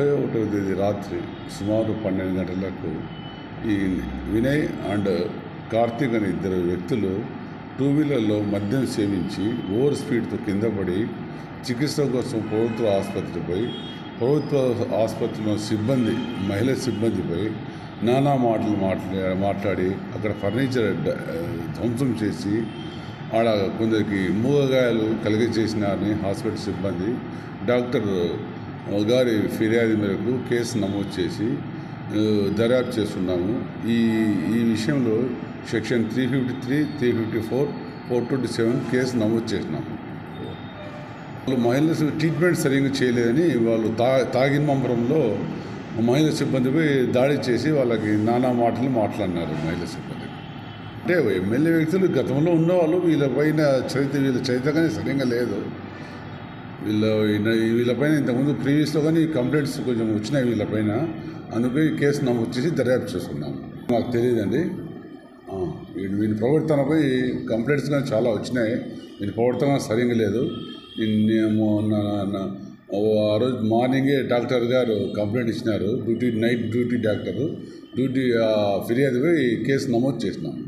31వ తేదీ రాత్రి సుమారు 12 గంటలకు ఈ వినయ్ అండ్ కార్తీక్ అనే ఇద్దరు వ్యక్తులు టూ వీలర్లో మద్యం సేవించి ఓవర్ స్పీడ్తో కింద పడి చికిత్స కోసం ప్రభుత్వ ఆసుపత్రిలో మహిళా సిబ్బందిపై నానా మాటలు మాట్లాడి అక్కడ ఫర్నిచర్ ధ్వంసం చేసి ఆడ కొందరికి మూగగాయాలు కలిగజేసినారని హాస్పిటల్ సిబ్బంది డాక్టర్ గారి ఫిర్యాదు మేరకు కేసు నమోదు చేసి దర్యాప్తు చేస్తున్నాము. ఈ విషయంలో సెక్షన్ 353, 354, 427 కేసు నమోదు చేసినాము. వాళ్ళు మహిళలు ట్రీట్మెంట్ సరిగ్గా చేయలేదని వాళ్ళు తాగిన మంబరంలో మహిళా సిబ్బందిపై దాడి చేసి వాళ్ళకి నానా మాటలు మాట్లాడినారు. మహిళా సిబ్బంది అంటే ఎమ్మెల్యే వ్యక్తులు గతంలో ఉన్నవాళ్ళు వీళ్ళ చరిత్ర కానీ సరిగ్గా లేదు. వీళ్ళపైన ఇంతకుముందు ప్రీవియస్లో కానీ కంప్లైంట్స్ కొంచెం వచ్చినాయి వీళ్ళపైన. అందుకే ఈ కేసు నమోదు చేసి దర్యాప్తు చేస్తున్నాము. మాకు తెలియదండి. వీళ్ళ ప్రవర్తనపై కంప్లైంట్స్ కానీ చాలా వచ్చినాయి. వీళ్ళ ప్రవర్తన సరిగ్గా లేదు. ఆ రోజు మార్నింగే డాక్టర్ గారు కంప్లైంట్ ఇచ్చినారు. నైట్ డ్యూటీ డాక్టరు ఫిర్యాదుపై కేసు నమోదు చేసినాము.